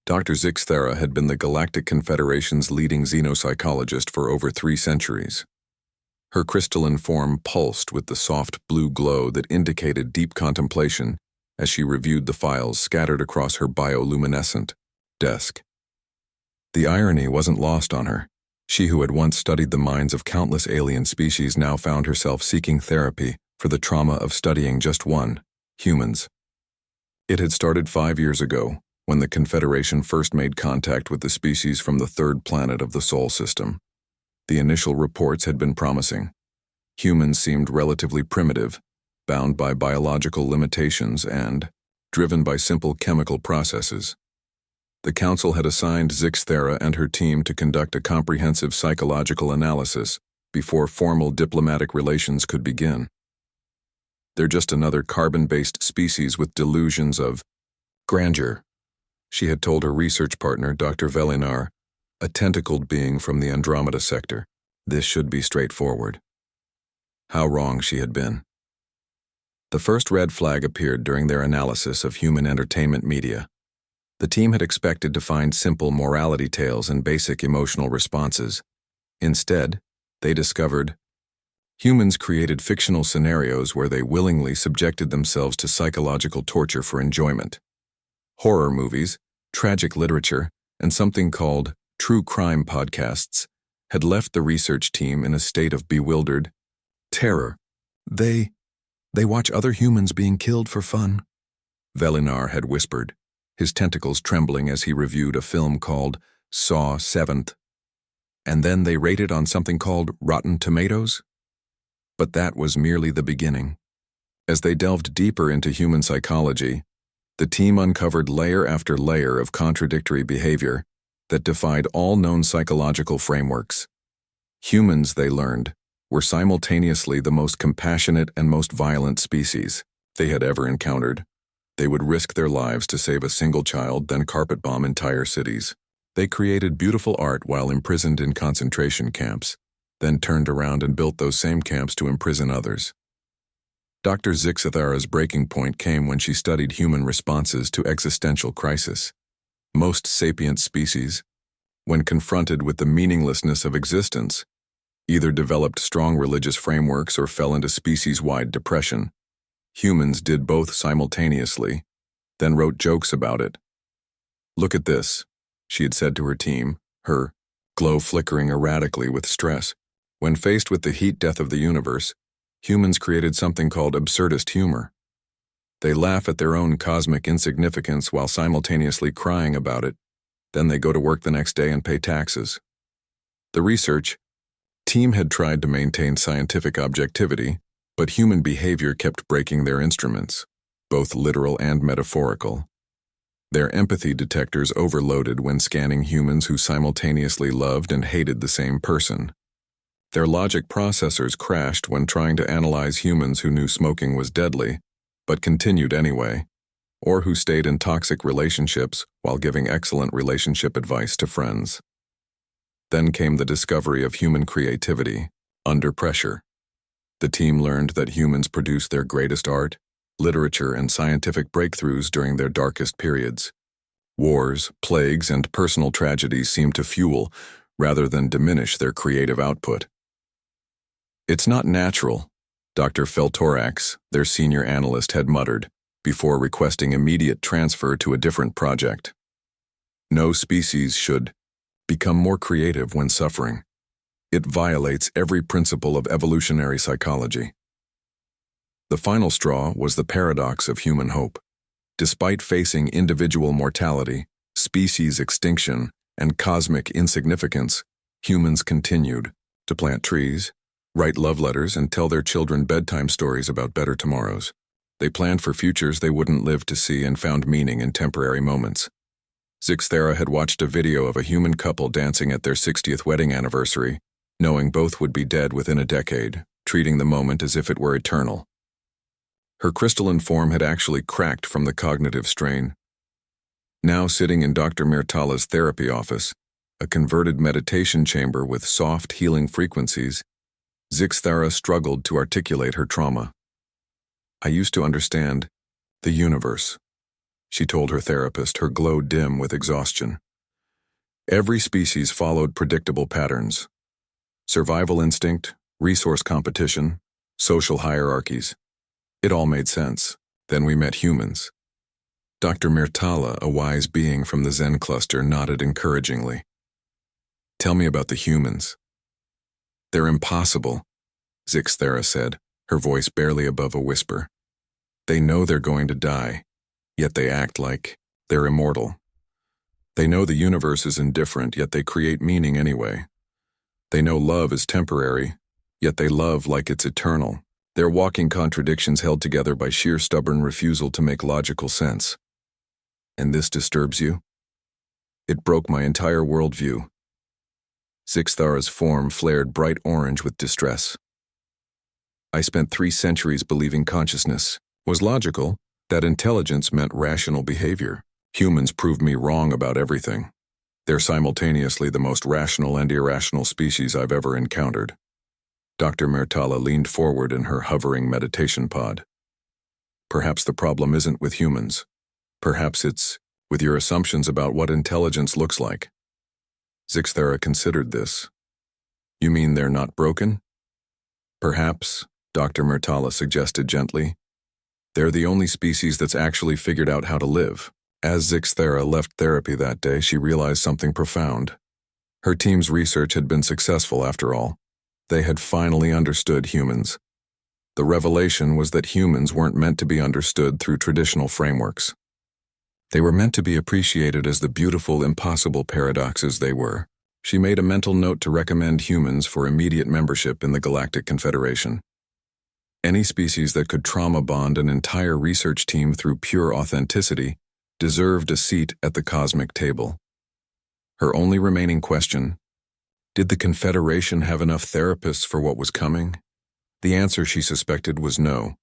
Dr. Zixthera had been the Galactic Confederation's leading xenopsychologist for over 3 centuries. Her crystalline form pulsed with the soft blue glow that indicated deep contemplation as she reviewed the files scattered across her bioluminescent desk. The irony wasn't lost on her. She who had once studied the minds of countless alien species now found herself seeking therapy for the trauma of studying just one, humans. It had started 5 years ago, when the Confederation first made contact with the species from the third planet of the Sol system. The initial reports had been promising. Humans seemed relatively primitive, bound by biological limitations and driven by simple chemical processes. The Council had assigned Zixthera and her team to conduct a comprehensive psychological analysis before formal diplomatic relations could begin. They're just another carbon-based species with delusions of grandeur, she had told her research partner, Dr. Velinar, a tentacled being from the Andromeda sector. This should be straightforward. How wrong she had been. The first red flag appeared during their analysis of human entertainment media. The team had expected to find simple morality tales and basic emotional responses. Instead, they discovered humans created fictional scenarios where they willingly subjected themselves to psychological torture for enjoyment. Horror movies, tragic literature, and something called true crime podcasts had left the research team in a state of bewildered terror. They watch other humans being killed for fun, Velinar had whispered, his tentacles trembling as he reviewed a film called Saw 7th. And then they rated on something called Rotten Tomatoes? But that was merely the beginning. As they delved deeper into human psychology, the team uncovered layer after layer of contradictory behavior that defied all known psychological frameworks. Humans, they learned, were simultaneously the most compassionate and most violent species they had ever encountered. They would risk their lives to save a single child, then carpet bomb entire cities. They created beautiful art while imprisoned in concentration camps, then turned around and built those same camps to imprison others. Dr. Zixthera's breaking point came when she studied human responses to existential crisis. Most sapient species, when confronted with the meaninglessness of existence, either developed strong religious frameworks or fell into species-wide depression. Humans did both simultaneously, then wrote jokes about it. "Look at this," she had said to her team, her glow flickering erratically with stress. When faced with the heat death of the universe, humans created something called absurdist humor. They laugh at their own cosmic insignificance while simultaneously crying about it. Then they go to work the next day and pay taxes. The research team had tried to maintain scientific objectivity, but human behavior kept breaking their instruments, both literal and metaphorical. Their empathy detectors overloaded when scanning humans who simultaneously loved and hated the same person. Their logic processors crashed when trying to analyze humans who knew smoking was deadly, but continued anyway, or who stayed in toxic relationships while giving excellent relationship advice to friends. Then came the discovery of human creativity, under pressure. The team learned that humans produce their greatest art, literature, and scientific breakthroughs during their darkest periods. Wars, plagues, and personal tragedies seemed to fuel, rather than diminish, their creative output. "It's not natural," Dr. Feltorax, their senior analyst, had muttered, before requesting immediate transfer to a different project. "No species should become more creative when suffering. It violates every principle of evolutionary psychology." The final straw was the paradox of human hope. Despite facing individual mortality, species extinction, and cosmic insignificance, humans continued to plant trees, write love letters, and tell their children bedtime stories about better tomorrows. They planned for futures they wouldn't live to see and found meaning in temporary moments. Zixthera had watched a video of a human couple dancing at their 60th wedding anniversary, knowing both would be dead within a decade, treating the moment as if it were eternal. Her crystalline form had actually cracked from the cognitive strain. Now sitting in Dr. Mirtala's therapy office, a converted meditation chamber with soft, healing frequencies, Zixthera struggled to articulate her trauma. "I used to understand the universe. she told her therapist, her glow dim with exhaustion. Every species followed predictable patterns. Survival instinct, resource competition, social hierarchies. It all made sense. Then we met humans. Dr. Myrtala, a wise being from the Zen cluster, nodded encouragingly. Tell me about the humans. They're impossible, Zixthera said, her voice barely above a whisper. They know they're going to die, yet they act like they're immortal. They know the universe is indifferent, yet they create meaning anyway. They know love is temporary, yet they love like it's eternal. They're walking contradictions held together by sheer stubborn refusal to make logical sense. And this disturbs you? It broke my entire worldview. Zixthara's form flared bright orange with distress. I spent 3 centuries believing consciousness was logical, that intelligence meant rational behavior. Humans proved me wrong about everything. They're simultaneously the most rational and irrational species I've ever encountered. Dr. Myrtala leaned forward in her hovering meditation pod. Perhaps the problem isn't with humans. Perhaps it's with your assumptions about what intelligence looks like. Zixthera considered this. You mean they're not broken? Perhaps, Dr. Myrtala suggested gently. They're the only species that's actually figured out how to live. As Zixthera left therapy that day, she realized something profound. Her team's research had been successful after all. They had finally understood humans. The revelation was that humans weren't meant to be understood through traditional frameworks. They were meant to be appreciated as the beautiful, impossible paradoxes they were. She made a mental note to recommend humans for immediate membership in the Galactic Confederation. Any species that could trauma bond an entire research team through pure authenticity deserved a seat at the cosmic table. Her only remaining question, did the Confederation have enough therapists for what was coming? The answer, she suspected, was no.